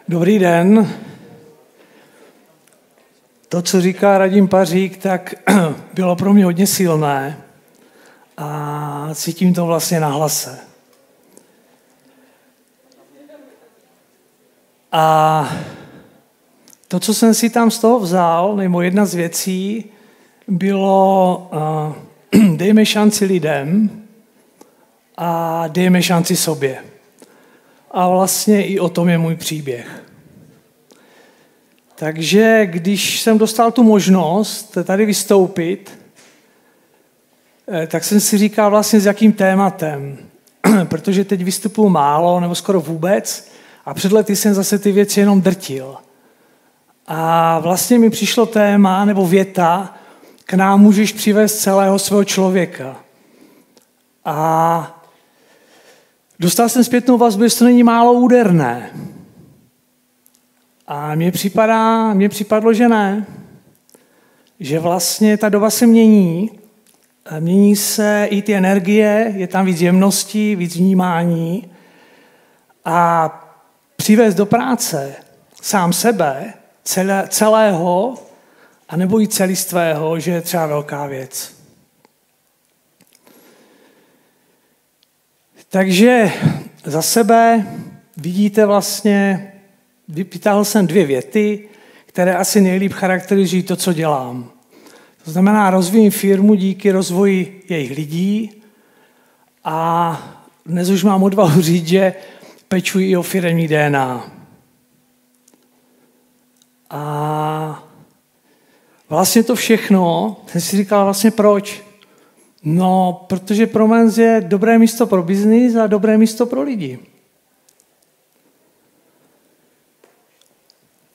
Dobrý den. To, co říká Radim Pařík, tak bylo pro mě hodně silné a cítím to vlastně na hlase. A to, co jsem si tam z toho vzal, nebo jedna z věcí, bylo dejme šanci lidem a dejme šanci sobě. A vlastně i o tom je můj příběh. Takže když jsem dostal tu možnost tady vystoupit, tak jsem si říkal vlastně s jakým tématem, protože teď vystupuju málo nebo skoro vůbec a před lety jsem zase ty věci jenom drtil. A vlastně mi přišlo téma nebo věta, k nám můžeš přivést celého svého člověka. A dostal jsem zpětnou vazbu, že to není málo úderné. A mně připadlo, že ne. Že vlastně ta doba se mění. Mění se i ty energie, je tam víc jemností, víc vnímání. A přivést do práce sám sebe, celého, anebo i celistvého, že je třeba velká věc. Takže za sebe vidíte vlastně, vytáhl jsem 2 věty, které asi nejlíp charakterizují to, co dělám. To znamená, rozvíjím firmu díky rozvoji jejich lidí a dnes už mám odvahu říct, že pečuji i o firemní DNA. A vlastně to všechno, jsem si říkal vlastně proč? No, protože Promens je dobré místo pro biznis a dobré místo pro lidi.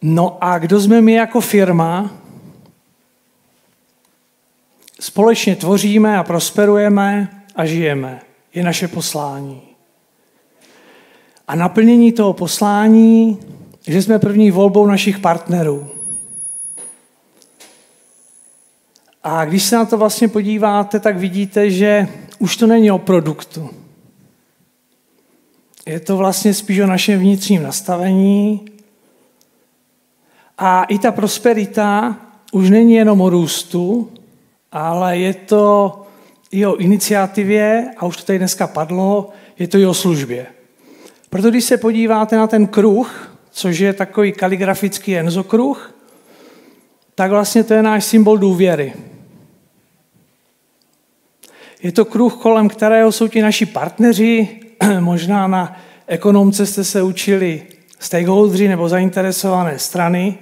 No a kdo jsme my jako firma? Společně tvoříme a prosperujeme a žijeme. Je naše poslání. A naplnění toho poslání, že jsme první volbou našich partnerů. A když se na to vlastně podíváte, tak vidíte, že už to není o produktu. Je to vlastně spíš o našem vnitřním nastavení. A i ta prosperita už není jenom o růstu, ale je to i o iniciativě, a už to tady dneska padlo, je to i o službě. Proto když se podíváte na ten kruh, což je takový kaligrafický Enzo-kruh, tak vlastně to je náš symbol důvěry. Je to kruh, kolem kterého jsou ti naši partneři, možná na ekonomce jste se učili stakeholderi nebo zainteresované strany.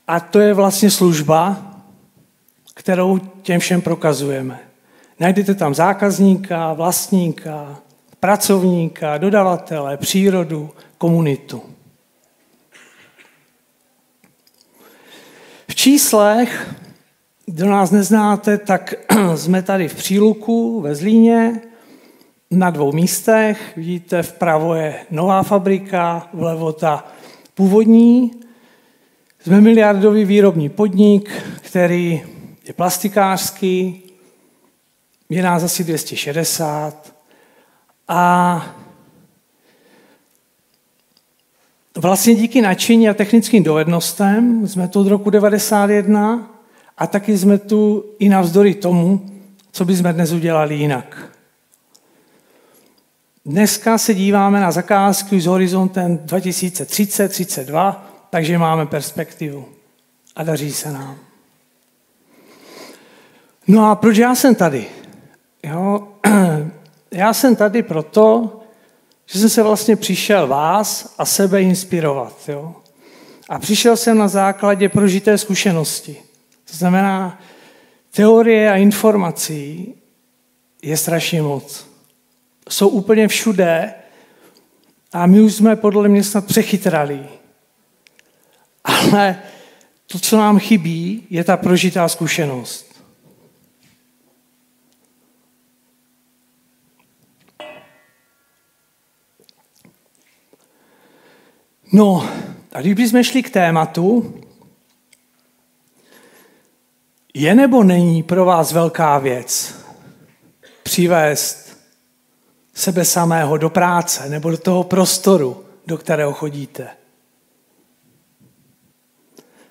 A to je vlastně služba, kterou těm všem prokazujeme. Najdete tam zákazníka, vlastníka, pracovníka, dodavatele, přírodu, komunitu. V číslech, kdo nás neznáte, tak jsme tady v Příluku ve Zlíně na 2 místech. Vidíte, vpravo je nová fabrika, vlevo ta původní. Jsme miliardový výrobní podnik, který je plastikářský, je nás asi 260 a vlastně díky nadšení a technickým dovednostem jsme tu od roku 1991 a taky jsme tu i navzdory tomu, co bychom dnes udělali jinak. Dneska se díváme na zakázky s horizontem 2030-32, takže máme perspektivu a daří se nám. No a proč já jsem tady? Jo? Já jsem tady proto, že jsem se vlastně přišel vás a sebe inspirovat. Jo? A přišel jsem na základě prožité zkušenosti. To znamená, teorie a informací je strašně moc. Jsou úplně všude a my už jsme podle mě snad přechytralí. Ale to, co nám chybí, je ta prožitá zkušenost. No, a když bychom šli k tématu, je nebo není pro vás velká věc přivést sebe samého do práce nebo do toho prostoru, do kterého chodíte.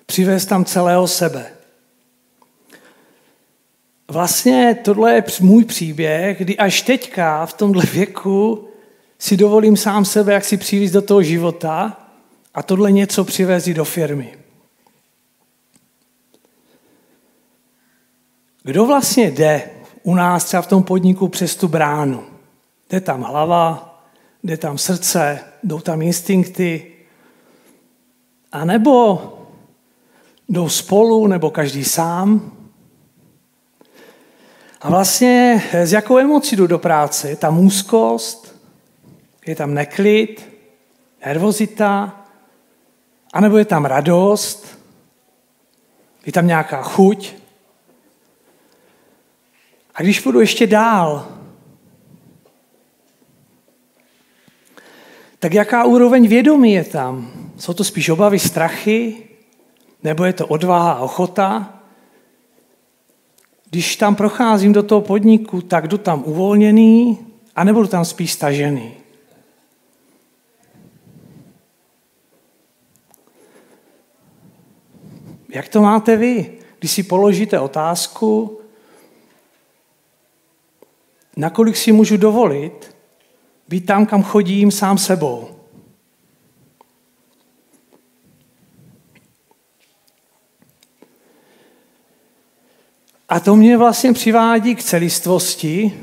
Přivést tam celého sebe. Vlastně tohle je můj příběh, kdy až teďka v tomhle věku si dovolím sám sebe, jak si přivést do toho života a tohle něco přivést do firmy. Kdo vlastně jde u nás třeba v tom podniku přes tu bránu? Jde tam hlava, jde tam srdce, jdou tam instinkty, a nebo jdou spolu, nebo každý sám. A vlastně s jakou emocí jdu do práce? Je tam úzkost, je tam neklid, nervozita, anebo je tam radost, je tam nějaká chuť. A když půjdu ještě dál, tak jaká úroveň vědomí je tam? Jsou to spíš obavy, strachy, nebo je to odvaha a ochota? Když tam procházím do toho podniku, tak jdu tam uvolněný, anebo jdu tam spíš stažený? Jak to máte vy, když si položíte otázku, nakolik si můžu dovolit být tam, kam chodím, sám sebou? A to mě vlastně přivádí k celistvosti,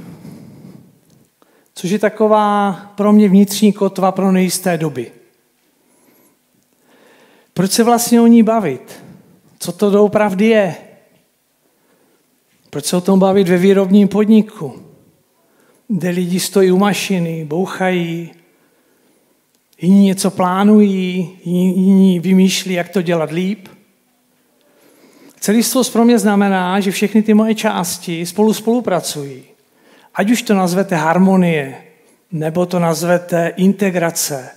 což je taková pro mě vnitřní kotva pro nejisté doby. Proč se vlastně o ní bavit? Co to doopravdy je? Proč se o tom bavit ve výrobním podniku, kde lidi stojí u mašiny, bouchají, jiní něco plánují, jiní vymýšlí, jak to dělat líp? Celistvost pro mě znamená, že všechny ty moje části spolupracují. Ať už to nazvete harmonie, nebo to nazvete integrace,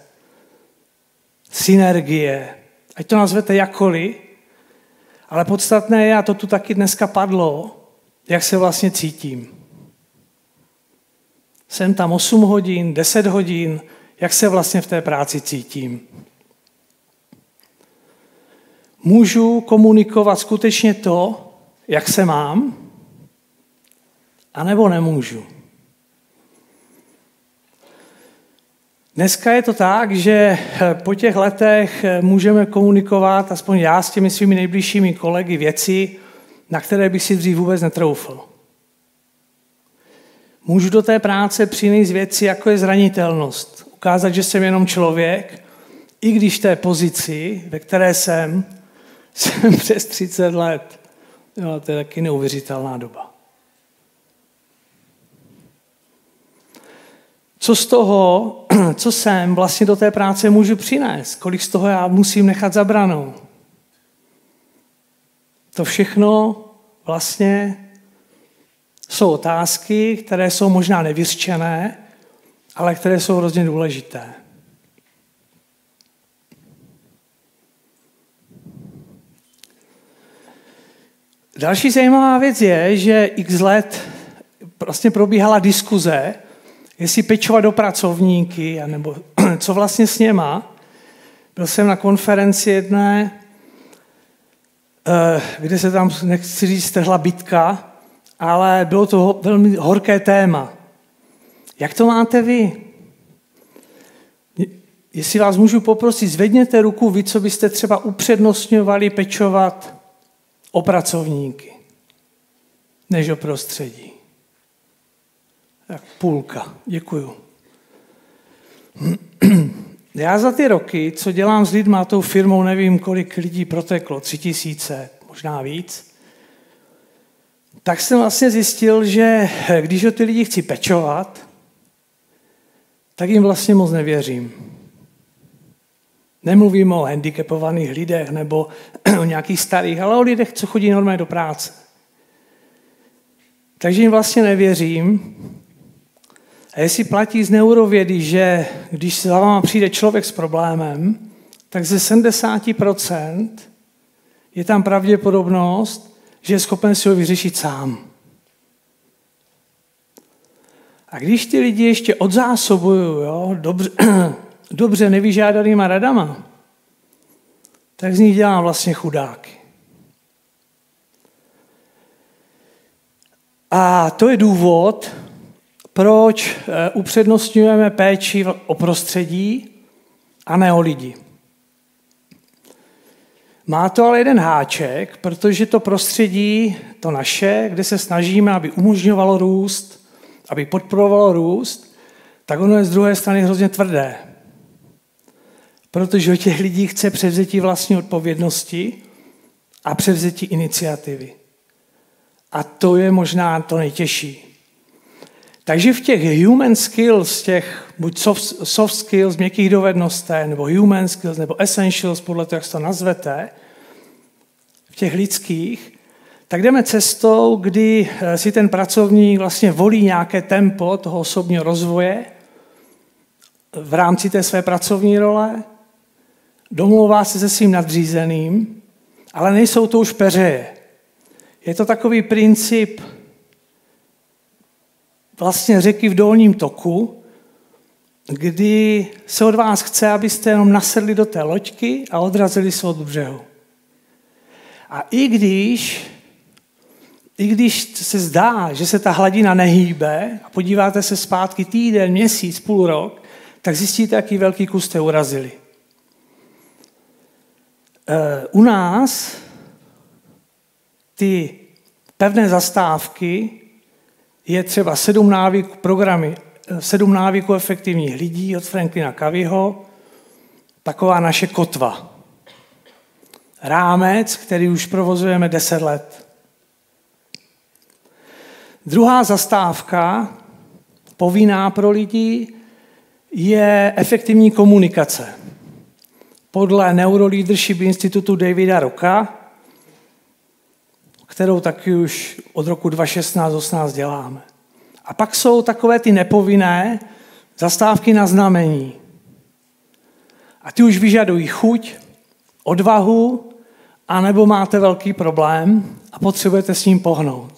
synergie, ať to nazvete jakkoliv, ale podstatné je, a to tu taky dneska padlo, jak se vlastně cítím. Jsem tam 8 hodin, 10 hodin, jak se vlastně v té práci cítím. Můžu komunikovat skutečně to, jak se mám, anebo nemůžu. Dneska je to tak, že po těch letech můžeme komunikovat, aspoň já s těmi svými nejbližšími kolegy, věci, na které bych si dřív vůbec netroufl. Můžu do té práce přinést věci, jako je zranitelnost. Ukázat, že jsem jenom člověk, i když v té pozici, ve které jsem přes 30 let. Jo, to je taky neuvěřitelná doba. Co z toho, co jsem vlastně do té práce můžu přinést? Kolik z toho já musím nechat za branou? To všechno vlastně jsou otázky, které jsou možná nevyřčené, ale které jsou hrozně důležité. Další zajímavá věc je, že x let vlastně probíhala diskuze, jestli pečovat do pracovníky, nebo co vlastně s něma. Byl jsem na konferenci jedné, kde se tam, nechci říct, strhla bitka, ale bylo to velmi horké téma. Jak to máte vy? Jestli vás můžu poprosit, zvedněte ruku vy, co byste třeba upřednostňovali pečovat o pracovníky, než o prostředí. Tak půlka, děkuju. Já za ty roky, co dělám s lidma, tou firmou, nevím, kolik lidí proteklo, 3000, možná víc, tak jsem vlastně zjistil, že když o ty lidi chci pečovat, tak jim vlastně moc nevěřím. Nemluvím o handicapovaných lidech nebo o nějakých starých, ale o lidech, co chodí normálně do práce. Takže jim vlastně nevěřím. A jestli platí z neurovědy, že když za váma přijde člověk s problémem, tak ze 70% je tam pravděpodobnost, že je schopen si ho vyřešit sám. A když ty lidi ještě odzásobuju, jo, dobře, dobře nevyžádanýma radama, tak z nich dělám vlastně chudáky. A to je důvod, proč upřednostňujeme péči o prostředí a ne o lidi. Má to ale jeden háček, protože to prostředí, to naše, kde se snažíme, aby umožňovalo růst, aby podporovalo růst, tak ono je z druhé strany hrozně tvrdé. Protože od těch lidí chce převzetí vlastní odpovědnosti a převzetí iniciativy. A to je možná to nejtěžší. Takže v těch human skills, těch buď soft skills, měkkých dovedností, nebo human skills, nebo essentials, podle toho, jak se to nazvete, v těch lidských, tak jdeme cestou, kdy si ten pracovník vlastně volí nějaké tempo toho osobního rozvoje v rámci té své pracovní role, domlouvá se se svým nadřízeným, ale nejsou to už peřeje. Je to takový princip vlastně řeky v dolním toku, kdy se od vás chce, abyste jenom nasedli do té loďky a odrazili se od břehu. A i když se zdá, že se ta hladina nehýbe a podíváte se zpátky týden, měsíc, půl rok, tak zjistíte, jaký velký kus jste urazili. U nás ty pevné zastávky je třeba 7 návyků efektivních lidí od Franklina Coveyho, taková naše kotva. Rámec, který už provozujeme 10 let. Druhá zastávka, povinná pro lidi, je efektivní komunikace. Podle Neuroleadership Institutu Davida Rocka, kterou taky už od roku 2016-18 děláme. A pak jsou takové ty nepovinné zastávky na znamení. A ty už vyžadují chuť, odvahu, anebo máte velký problém a potřebujete s ním pohnout.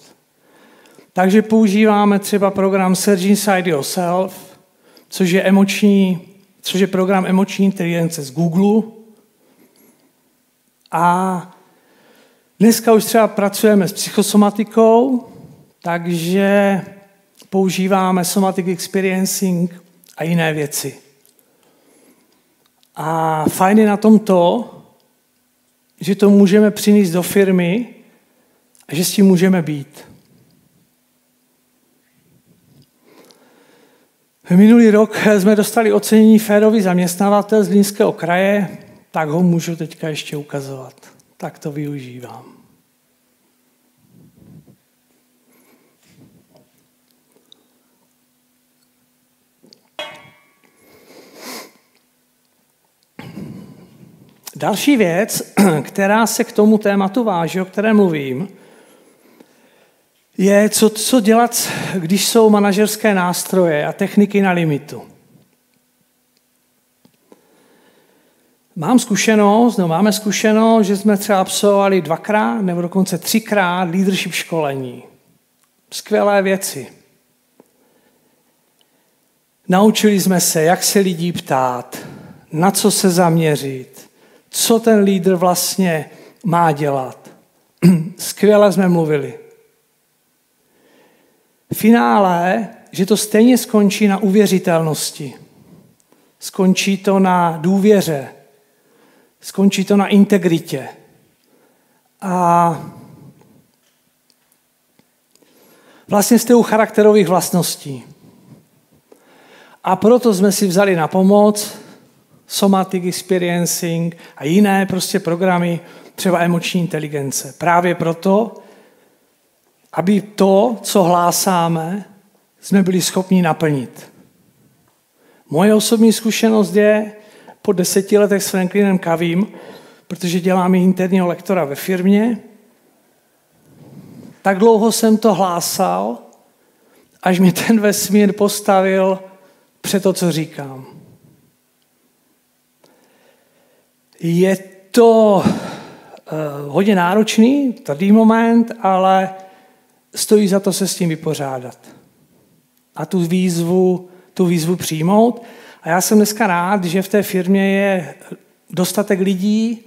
Takže používáme třeba program Search Inside Yourself, což je program emoční inteligence z Google. A dneska už třeba pracujeme s psychosomatikou, takže používáme somatic experiencing a jiné věci. A fajn je na tom to, že to můžeme přinést do firmy a že s tím můžeme být. Minulý rok jsme dostali ocenění férový zaměstnavatel z Zlínského kraje, tak ho můžu teďka ještě ukazovat. Tak to využívám. Další věc, která se k tomu tématu váží, o kterém mluvím, je, co dělat, když jsou manažerské nástroje a techniky na limitu. Máme zkušenost, že jsme třeba absolvovali 2krát nebo dokonce 3krát leadership školení. Skvělé věci. Naučili jsme se, jak se lidí ptát, na co se zaměřit, co ten lídr vlastně má dělat. Skvěle jsme mluvili. V finále, že to stejně skončí na uvěřitelnosti. Skončí to na důvěře. Skončí to na integritě. A vlastně jste u charakterových vlastností. A proto jsme si vzali na pomoc somatic experiencing a jiné prostě programy, třeba emoční inteligence. Právě proto, aby to, co hlásáme, jsme byli schopni naplnit. Moje osobní zkušenost je po 10 letech s Franklinem Coveym, protože dělám i interního lektora ve firmě. Tak dlouho jsem to hlásal, až mě ten vesmír postavil před to, co říkám. Je to hodně náročný, tvrdý moment, ale stojí za to se s tím vypořádat. A tu výzvu přijmout. A já jsem dneska rád, že v té firmě je dostatek lidí,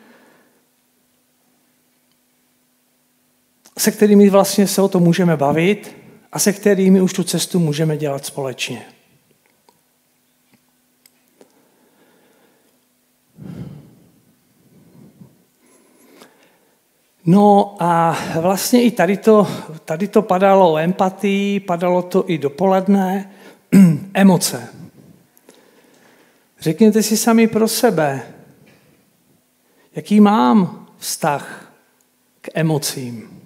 se kterými vlastně se o to můžeme bavit a se kterými už tu cestu můžeme dělat společně. No a vlastně i tady to padalo o empatii, padalo to i dopoledne, emoce. Řekněte si sami pro sebe, jaký mám vztah k emocím.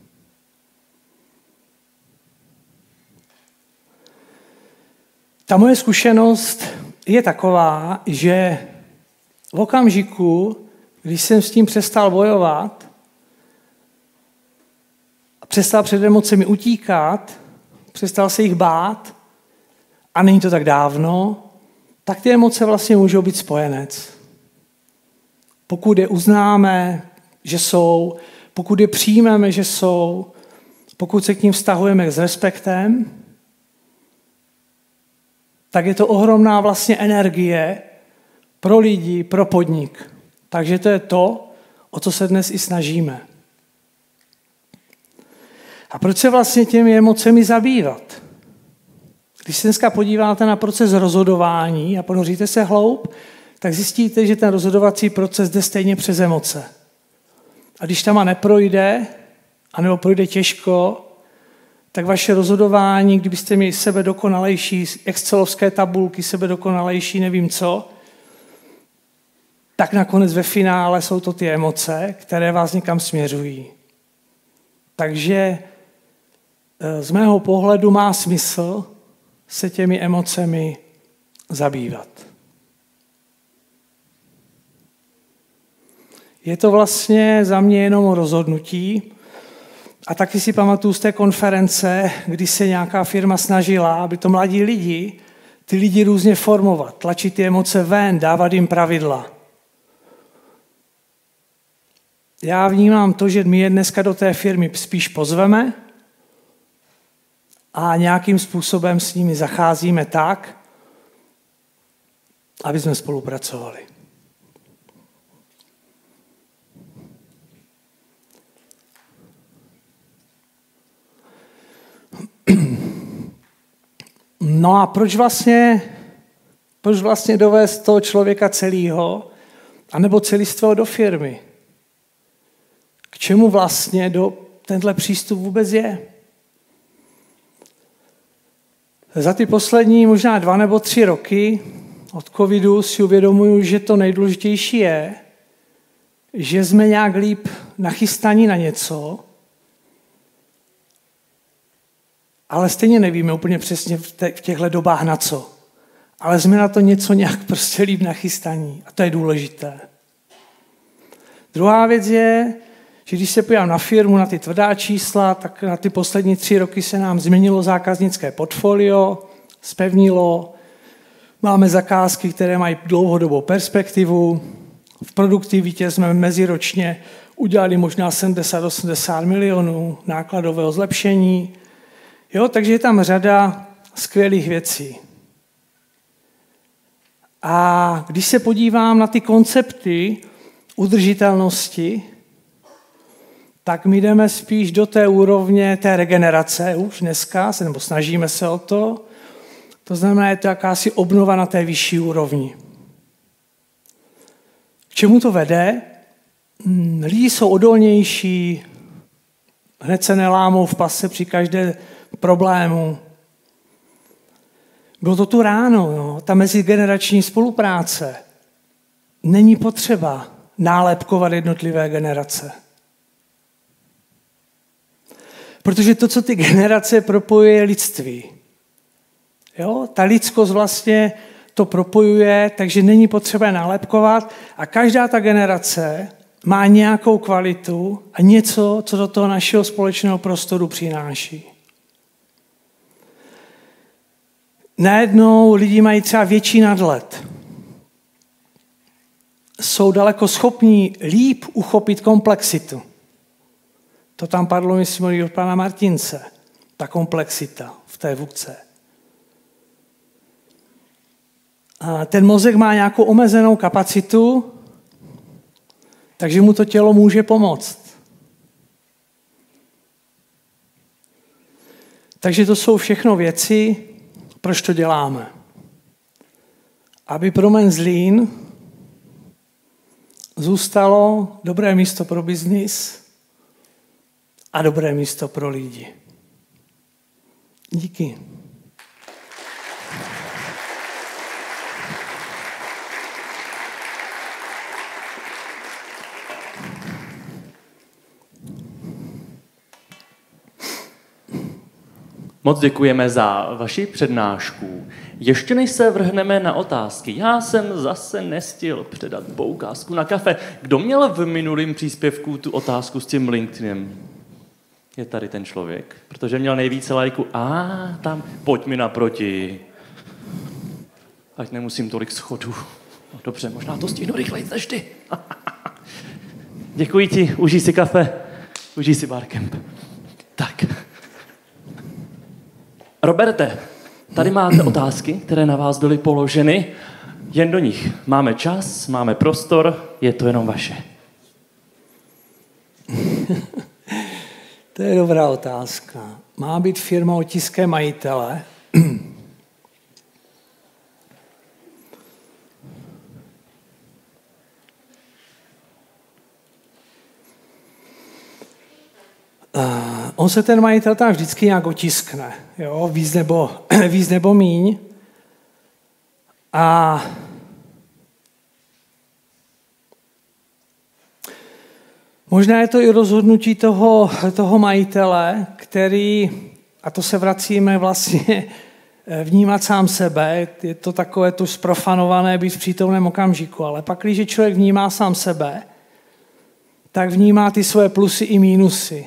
Ta moje zkušenost je taková, že v okamžiku, když jsem s tím přestal bojovat, přestal před emocemi utíkat, přestal se jich bát, a není to tak dávno, tak ty emoce vlastně můžou být spojenec. Pokud je uznáme, že jsou, pokud je přijmeme, že jsou, pokud se k ním vztahujeme s respektem, tak je to ohromná vlastně energie pro lidi, pro podnik. Takže to je to, o co se dnes i snažíme. A proč se vlastně těmi emocemi zabývat? Když se dneska podíváte na proces rozhodování a ponoříte se hloub, tak zjistíte, že ten rozhodovací proces jde stejně přes emoce. A když tam neprojde, anebo projde těžko, tak vaše rozhodování, kdybyste měli sebe dokonalejší, excelovské tabulky, sebe dokonalejší, nevím co, tak nakonec ve finále jsou to ty emoce, které vás někam směřují. Takže z mého pohledu má smysl se těmi emocemi zabývat. Je to vlastně za mě jenom o rozhodnutí. A taky si pamatuju z té konference, kdy se nějaká firma snažila, aby to mladí lidi, ty lidi různě formovat, tlačit ty emoce ven, dávat jim pravidla. Já vnímám to, že my je dneska do té firmy spíš pozveme a nějakým způsobem s nimi zacházíme tak, aby jsme spolupracovali. No a proč vlastně dovést toho člověka celého, anebo celistvého do firmy? K čemu vlastně tenhle přístup vůbec je? Za ty poslední možná 2 nebo 3 roky od covidu si uvědomuju, že to nejdůležitější je, že jsme nějak líp nachystaní na něco, ale stejně nevíme úplně přesně v těchto dobách na co. Ale jsme na to něco nějak prostě líp nachystaní a to je důležité. Druhá věc je, že když se podívám na firmu, na ty tvrdá čísla, tak na ty poslední 3 roky se nám změnilo zákaznické portfolio, zpevnilo, máme zakázky, které mají dlouhodobou perspektivu, v produktivitě jsme meziročně udělali možná 70-80 milionů nákladového zlepšení. Jo, takže je tam řada skvělých věcí. A když se podívám na ty koncepty udržitelnosti, tak my jdeme spíš do té úrovně té regenerace už dneska, nebo snažíme se o to. To znamená, je to jakási obnova na té vyšší úrovni. K čemu to vede? Lidi jsou odolnější, hned se nelámou v pase při každé problému. Bylo to tu ráno, no, ta mezigenerační spolupráce. Není potřeba nálepkovat jednotlivé generace. Protože to, co ty generace propojuje, je lidství. Jo? Ta lidskost vlastně to propojuje, takže není potřeba nálepkovat a každá ta generace má nějakou kvalitu a něco, co do toho našeho společného prostoru přináší. Najednou lidi mají třeba větší nadhled. Jsou daleko schopní líp uchopit komplexitu. To tam padlo, myslím, od pana Martince. Ta komplexita v té vůdce. ten mozek má nějakou omezenou kapacitu, takže mu to tělo může pomoct. Takže to jsou všechno věci, proč to děláme. Aby pro Menzlín zůstalo dobré místo pro biznis a dobré místo pro lidi. Díky. Moc děkujeme za vaši přednášku. Ještě než se vrhneme na otázky, já jsem zase nestihl předat poukázku na kafe. Kdo měl v minulém příspěvku tu otázku s tím LinkedInem? Je tady ten člověk, protože měl nejvíce lajků. Tam, pojď mi naproti. Ať nemusím tolik schodů. No dobře, možná to stihnu rychleji než ty. Děkuji ti, užij si kafe, užij si barcamp. Tak. Roberte, tady máte otázky, které na vás byly položeny. Jen do nich. Máme čas, máme prostor, je to jenom vaše. To je dobrá otázka. Má být firma otiské majitele? On se ten majitel tam vždycky nějak otiskne, jo? Víc nebo míň. A možná je to i rozhodnutí toho majitele, který, a to se vracíme vlastně vnímat sám sebe, je to takové to zprofanované být v přítomném okamžiku, ale pak, když člověk vnímá sám sebe, tak vnímá ty svoje plusy i mínusy.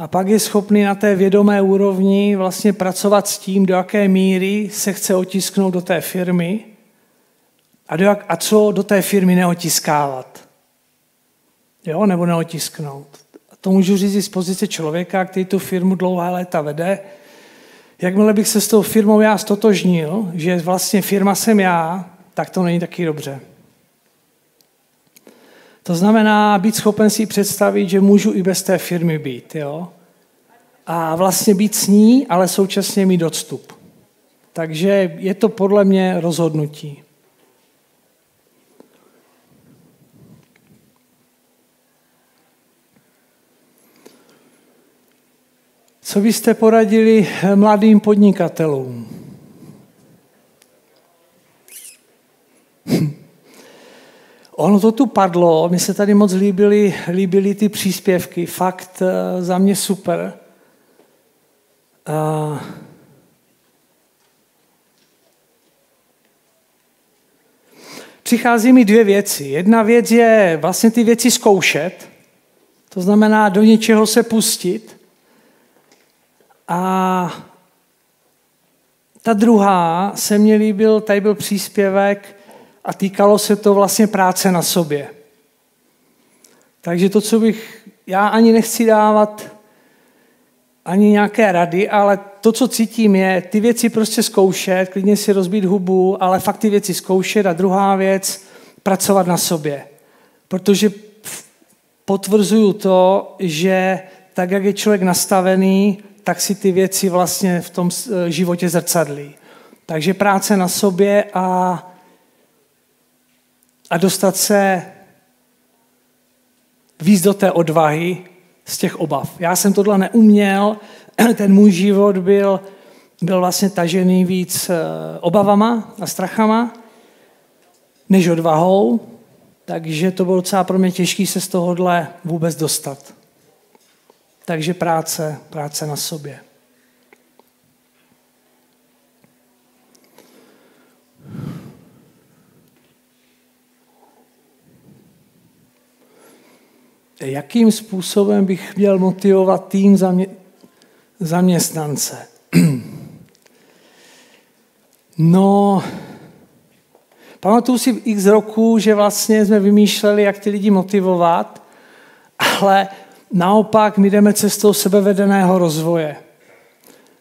A pak je schopný na té vědomé úrovni vlastně pracovat s tím, do jaké míry se chce otisknout do té firmy a co do té firmy neotiskávat. Jo, nebo neotisknout. A to můžu říct i z pozice člověka, který tu firmu dlouhá léta vede. Jakmile bych se s tou firmou já stotožnil, že vlastně firma jsem já, tak to není taky dobře. To znamená být schopen si představit, že můžu i bez té firmy být. Jo? A vlastně být s ní, ale současně mít odstup. Takže je to podle mě rozhodnutí. Co byste poradili mladým podnikatelům? Ono to tu padlo, mně se tady moc líbily ty příspěvky, fakt za mě super. Přichází mi dvě věci. Jedna věc je vlastně ty věci zkoušet, to znamená do něčeho se pustit. A ta druhá se mně líbil, tady byl příspěvek, a týkalo se to vlastně práce na sobě. Takže to, co já ani nechci dávat ani nějaké rady, ale to, co cítím, je ty věci prostě zkoušet, klidně si rozbít hubu, ale fakt ty věci zkoušet. A druhá věc, pracovat na sobě. Protože potvrzuju to, že tak, jak je člověk nastavený, tak si ty věci vlastně v tom životě zrcadlí. Takže práce na sobě a dostat se víc do té odvahy z těch obav. Já jsem tohle neuměl, ten můj život byl vlastně tažený víc obavama a strachama, než odvahou, takže to bylo docela pro mě těžké se z tohohle vůbec dostat. Takže práce na sobě. Jakým způsobem bych měl motivovat tým zaměstnance? No, pamatuju si x roků, že vlastně jsme vymýšleli, jak ty lidi motivovat, ale naopak my jdeme cestou sebevedeného rozvoje.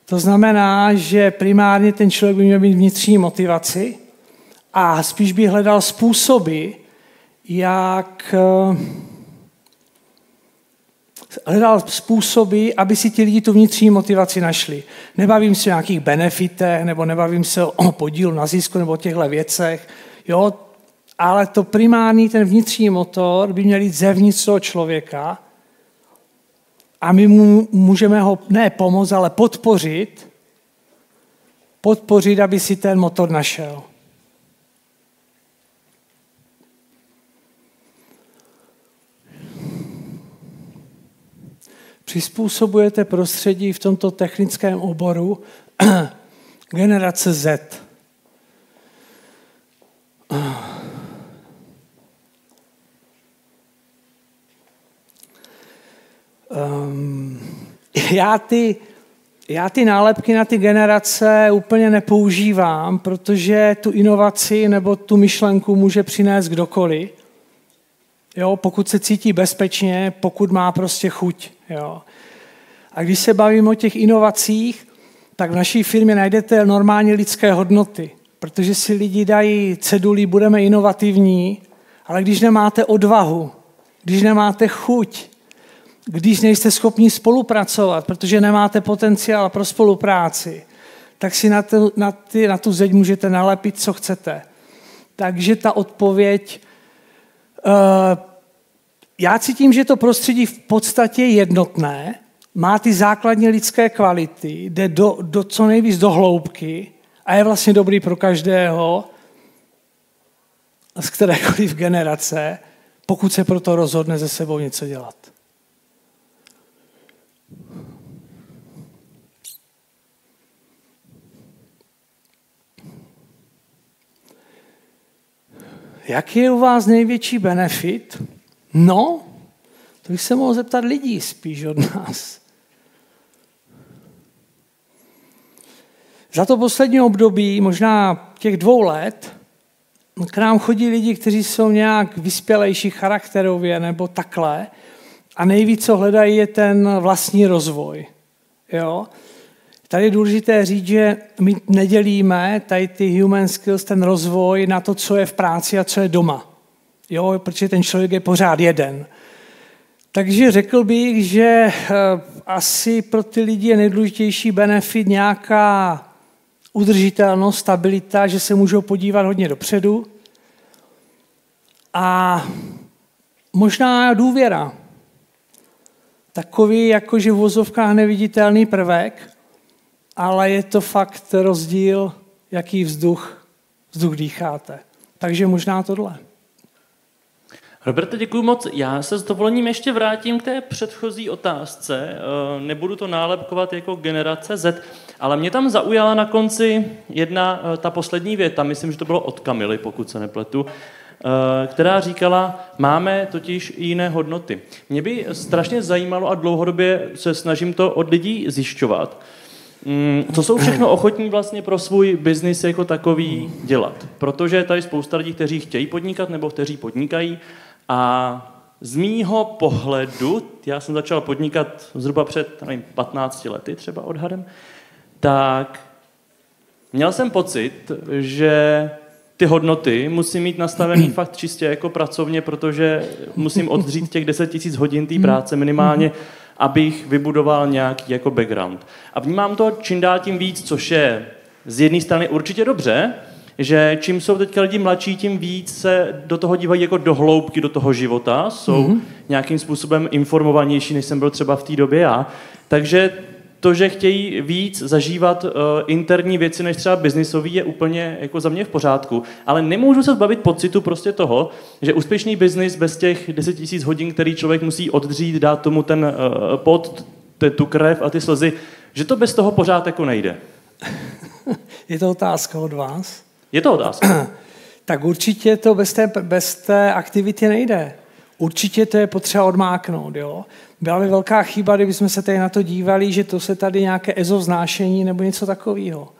To znamená, že primárně ten člověk by měl mít vnitřní motivaci A spíš bych hledal způsoby, aby si ti lidi tu vnitřní motivaci našli. Nebavím se o nějakých benefitech, nebo nebavím se o podílu na zisku, nebo o těchto věcech, jo, ale to primární, ten vnitřní motor by měl jít zevnitř toho člověka a my mu můžeme ho ne pomoct, ale podpořit, aby si ten motor našel. Přizpůsobujete prostředí v tomto technickém oboru generace Z. Já ty nálepky na ty generace úplně nepoužívám, protože tu inovaci nebo tu myšlenku může přinést kdokoliv. Jo, pokud se cítí bezpečně, pokud má prostě chuť. Jo. A když se bavím o těch inovacích, tak v naší firmě najdete normálně lidské hodnoty, protože si lidi dají cedulí, budeme inovativní, ale když nemáte odvahu, když nemáte chuť, když nejste schopni spolupracovat, protože nemáte potenciál pro spolupráci, tak si na tu zeď můžete nalepit, co chcete. Takže ta odpověď... Já cítím, že to prostředí v podstatě je jednotné, má ty základní lidské kvality, jde do co nejvíc do hloubky a je vlastně dobrý pro každého z kterékoliv generace, pokud se proto rozhodne se sebou něco dělat. Jaký je u vás největší benefit? No, to bych se mohl zeptat lidí spíš od nás. Za to poslední období, možná těch 2 let, k nám chodí lidi, kteří jsou nějak vyspělejší charakterově nebo takhle a nejvíc, co hledají, je ten vlastní rozvoj. Jo? Tady je důležité říct, že my nedělíme tady ty human skills, ten rozvoj na to, co je v práci a co je doma. Jo, protože ten člověk je pořád jeden. Takže řekl bych, že asi pro ty lidi je nejdůležitější benefit nějaká udržitelnost, stabilita, že se můžou podívat hodně dopředu. A možná důvěra. Takový jakože v vozovkách neviditelný prvek, ale je to fakt rozdíl, jaký vzduch dýcháte. Takže možná tohle. Roberte, děkuji moc. Já se s dovolením ještě vrátím k té předchozí otázce. Nebudu to nálepkovat jako generace Z, ale mě tam zaujala na konci ta poslední věta, myslím, že to bylo od Kamily, pokud se nepletu, která říkala, máme totiž i jiné hodnoty. Mě by strašně zajímalo a dlouhodobě se snažím to od lidí zjišťovat, co jsou všechno ochotní vlastně pro svůj biznis jako takový dělat. Protože tady spousta lidí, kteří chtějí podnikat nebo kteří podnikají a z mýho pohledu, já jsem začal podnikat zhruba před 15 lety třeba odhadem, tak měl jsem pocit, že ty hodnoty musím mít nastavený fakt čistě jako pracovně, protože musím oddřít těch 10 000 hodin té práce minimálně, abych vybudoval nějaký jako background. A vnímám to čím dál tím víc, což je z jedné strany určitě dobře, že čím jsou teďka lidi mladší, tím víc se do toho dívají jako do hloubky do toho života, jsou nějakým způsobem informovanější, než jsem byl třeba v té době já. Takže to, že chtějí víc zažívat interní věci než třeba biznisový, je úplně jako za mě v pořádku. Ale nemůžu se zbavit pocitu prostě toho, že úspěšný biznis bez těch 10 000 hodin, který člověk musí oddřít, dát tomu ten pot, tu krev a ty slzy, že to bez toho pořád jako nejde. Je to otázka od vás? Je to otázka. Tak určitě to bez té aktivity nejde. Určitě to je potřeba odmáknout. Jo? Byla by velká chyba, kdybychom se tady na to dívali, že to se tady nějaké ezovznášení nebo něco takového.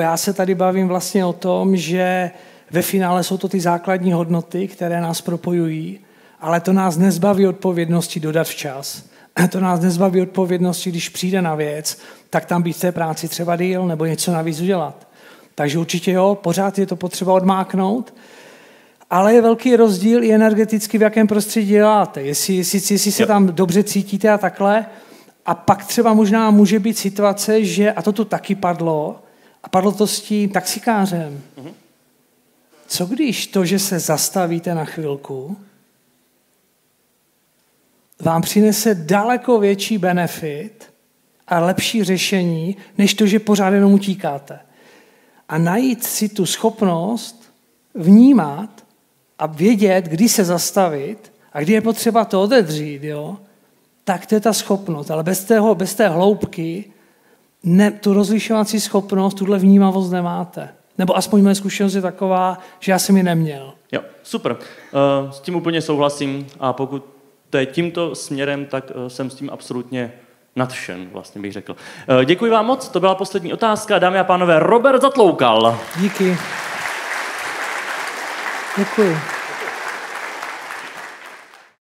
Já se tady bavím vlastně o tom, že ve finále jsou to ty základní hodnoty, které nás propojují, ale to nás nezbaví odpovědnosti dodat včas. To nás nezbaví odpovědnosti, když přijde na věc, tak tam být v té práci třeba díl nebo něco navíc udělat. Takže určitě jo, pořád je to potřeba odmáknout, ale je velký rozdíl i energeticky, v jakém prostředí děláte. Jestli se tam dobře cítíte a takhle, a pak třeba možná může být situace, že, a to tu taky padlo, a padlo to s tím taxikářem. Co když to, že se zastavíte na chvilku, vám přinese daleko větší benefit a lepší řešení, než to, že pořád jenom utíkáte. A najít si tu schopnost vnímat a vědět, kdy se zastavit a kdy je potřeba to odedřít, jo? Tak to je ta schopnost. Ale bez té hloubky tu rozlišovací schopnost, tuhle vnímavost nemáte. Nebo aspoň moje zkušenost je taková, že já jsem ji neměl. Jo, super. S tím úplně souhlasím a pokud to je tímto směrem, tak jsem s tím absolutně nadšen, vlastně bych řekl. Děkuji vám moc, to byla poslední otázka. Dámy a pánové, Robert Zatloukal. Díky. Děkuji.